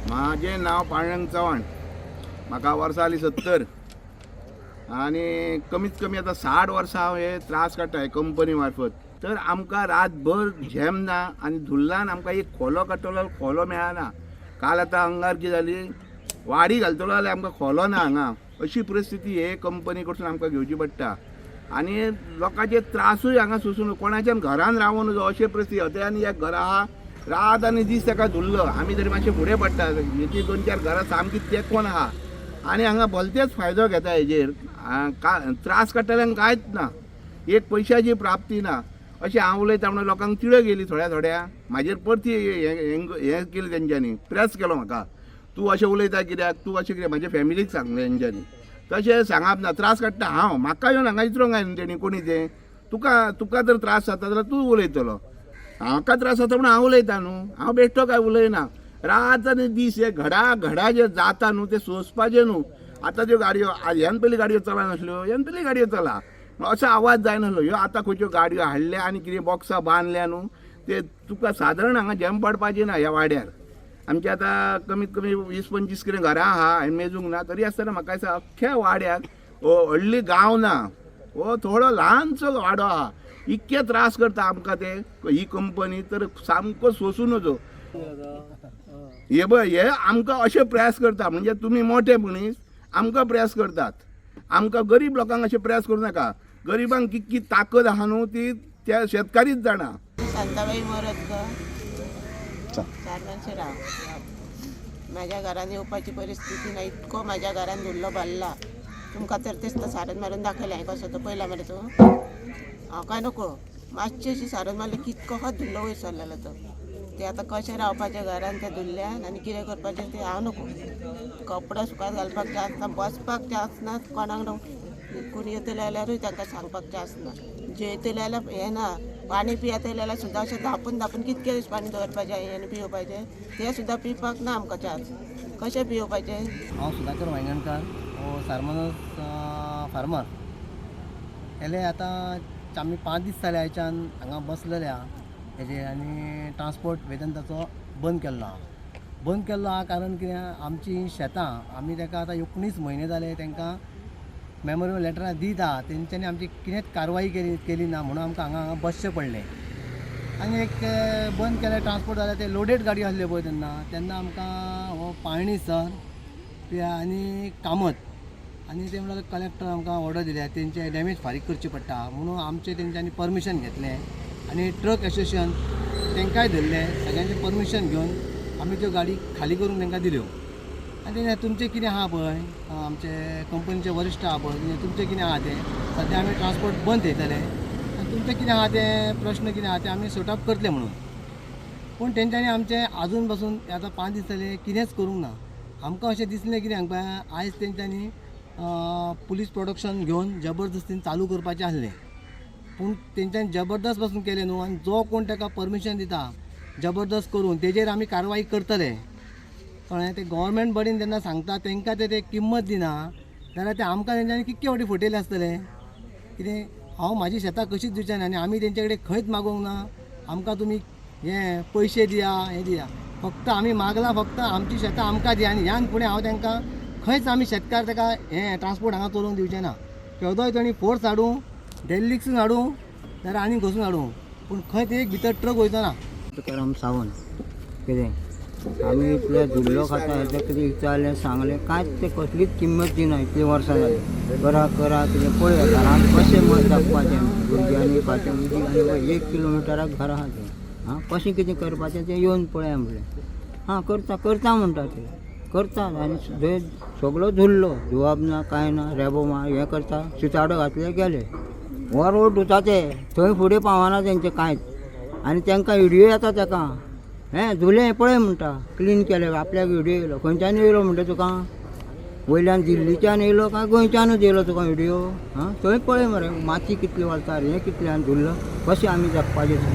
माझे नाव पांडुरंग चव्हाण. म्हाका वर्सां जालीं 70 आनी कमीत कमी आता 60 वर्सां हांव हे त्रास काडटा कंपनी मार्फत. तर आमकां रातभर झेम ना आनी धुल्लान आमकां एक खोलो काडटलो खोलो मेळना. काल आतां आंगार कितें जाली, वाडी घालतलो जाल्यार आमकां खोलो ना हांगा. अशी परिस्थिती हे कंपनी कडसून आमकां घेवची पडटा. आनी लोकांचे त्रासूय हांगा सोंसून कोणाच्यान घरान रावूं नजो अशी परिस्थिती. हॉटेलांनी एक घर आहा, रात आनी दीस ताका धुल्लो. आमी तरी मातशे फुडें पडटा, हेची 2-4 घरां सामकी तेंकोन आहा आनी हांगा भलतेच फायदो घेता हेजेर. त्रास काडटल्यांक कांयच ना, एक पयशाची प्राप्ती ना. अशें हांव उलयता म्हणून लोकांक तिडक गेली थोड्या. म्हाजेर परती हें केलें तेंच्यांनी, प्रेस केलो म्हाका. तूं अशें उलयता कित्याक, तूं अशें कित्याक, म्हाज्या फॅमिलीक सांगलें तेंच्यांनी. तशें सांगप ना, त्रास काडटा हांव. म्हाका येवन हांगा इचरोंक जाय न्ही तेणी कोणी तें. तुका जर त्रास जाता जाल्यार तूं उलयतलो. म्हाका त्रास जाता म्हणून हांव उलयता न्हू. हांव बेश्टो काय उलयना. रात आनी दीस हे घडा जे जाता न्हू ते सोंसपाचें न्हू. आतां ज्यो गाडयो ह्यान पयलीं गाडयो चलनासल्यो, ह्यान पयलीं गाडयो चला, असो आवाज जायनासलो. ह्यो आतां खंयच्यो गाडयो हाडल्या आनी कितें बॉक्सां बांदल्या न्हू, ते तुका सादारण हांगा जॅम पडपाचें ना ह्या वाड्यार. आमचे आतां कमीत कमी 20-25 कितें घरां आहा, हांवें मेजूंक ना. तरी आसतना म्हाका दिसता अख्ख्या वाड्याक व्हडली गांव ना, हो थोडो ल्हानसो वाडो आहा. इतके त्रास करता आमकां ते ही कंपनी, तर सामको सोंसूं नजो. हे आमकां अशें प्रेस करता. म्हणजे तुमी मोठे मनीस आमकां प्रेस करतात, आमकां गरीब लोकांक अशें प्रेस करूं नाका. गरिबांक कितकी ताकद आहा न्हू ती त्या शेतकारीच जाणा. शांताबाई मोरजकर, सारमानशेराव. माझ्या घरान येवपाची परिस्थिती ना. इतको माझ्या घरान धुल्लो भरला. तुमकां तर दिसता सारन मारून दाखयलें हांवें कसो तो पयला मरे तो. हांव काय नको, मातशी अशी सारन मारली कितको खत धुल्लो वयर सरलेलो तो. ते आतां कशें रावपाचें घरान त्या धुल्ल्यान आनी कितें करपाचें तें हांव नको. कपडे सुकात घालपाक चान्स ना, बसपाक चान्स ना, कोणाक कोणी येतले जाल्यारूय तांकां सांगपाक चान्स ना. जेयतले जाल्यार हें ना, पाणी पियेतले जाल्यार सुद्दां अशें धापून कितके दीस पाणी दवरपाचें आनी पिवपाचें तें सुद्दां पिवपाक ना आमकां चान्स. कशें पिवपाचें? हांव सुधाकर वांयगणकार, सारमानस फार्मर. हेले आतां आमी 5 दीस जाले आयच्यान हांगा बसलेले आहा हेजे. आनी ट्रान्सपोर्ट वेदांताचो बंद केल्लो आहा. कारण कितें, आमची शेतां आमी ताका आतां 19 म्हयने जाले तांकां मेमोरियल लेटरां दीत आहा. तेंच्यांनी आमची कितेंच कारवाई केली ना म्हणून आमकां हांगा बसचें पडलें. आनी एक बंद केलें ट्रान्सपोर्ट जाल्यार ते लोडेड गाडयो आसल्यो पळय तेन्ना आमकां हो पाळणी सर आनी कामत आनी ते म्हणल्यार कलेक्टर आमकां ऑर्डर दिल्या तेंचे डॅमेज फारीक करची पडटा म्हणून आमचे तेंच्यांनी परमिशन घेतलें. आनी ट्रक एसोसिएशन तांकांय धरलें. सगळ्यांचें परमिशन घेवन आमी त्यो गाडी खाली करून तांकां दिल्यो. आनी तुमचें कितें आहा पळय, आमचे कंपनीचे वरिश्ट आहा पळय, तुमचें कितें आहा तें सद्या आमी ट्रान्सपोर्ट बंद थेयतले. आनी तुमचें कितें आहा तें प्रश्न कितें आहा तें आमी सॉर्ट आउट करतले म्हणून. पूण तेंच्यांनी आमचें आजून पासून आतां 5 दीस जाले कितेंच करूंक ना. आमकां अशें दिसलें कितें हांगा पळय, आयज तेंच्यांनी पुलीस प्रोडक्शन घेवन जबरदस्तीन चालू करपाचें आसलें. पूण तेंच्यांनी जबरदस्त पासून केलें न्हू. आनी जो कोण ताका परमिशन दिता जबरदस्त करून तेजेर आमी कारवाई करतले. कळ्ळें. ते गव्हर्मेंट बॉडीन जेन्ना सांगता तांकां ते किंमत दिना जाल्यार ते आमकां तेंच्यांनी कितके फावटी फटयले आसतले. कितें, हांव म्हाजी शेतां कशीच दिवचें ना आनी आमी तेंचे कडेन खंयच मागोवंक ना. आमकां तुमी हें पयशे दिया, हें दिया. फक्त आमी मागलां फक्त आमची शेतां आमकां दिया. आनी ह्यान फुडें हांव तांकां खंयच आमी शेतकार ताका हें ट्रान्सपोर्ट हांगा चलोवंक दिवचें ना. केदोय ताणी फोर्स हाडूं, दिल्लीकसून हाडूं नाल्यार आनी खसून हाडूं, पूण खंयच एक भितर ट्रक वयचो ना. तुकाराम सावंत. कितें आमी इतले धुल्लो खाता, हेजें कितें विचारलें सांगलें कांयच ते कसलीच किंमत दिना. इतलीं वर्सां जालीं करा कितें पळय घरान कशें मत जगपाचें, भुरग्यांनी येवपाचें उदीक आनी 1 किलोमिटराक घर आहा तें. कशें कितें करपाचें तें येवन पळया म्हणलें. करता म्हणटा ते करता. आनी थंय सगळो धुल्लो, धुवप ना कांय ना, रेबो हें करता, शिताडो घातले गेले. हो रोड धुता ते थंय फुडें पावना तेंचें कांयच. आनी तांकां व्हिडियो येता ताका हें धुलें पळय म्हणटा, क्लीन केलें. आपल्याक व्हिडियो येयलो, खंयच्यान येयलो म्हणटा तुका, वयल्यान दिल्लीच्यान येयलो काय गोंयच्यानूच येयलो तुका व्हिडियो. थंय पळय मरे माती कितली वलता, हें कितलें आनी धुल्लो कशें आमी जगपाचें.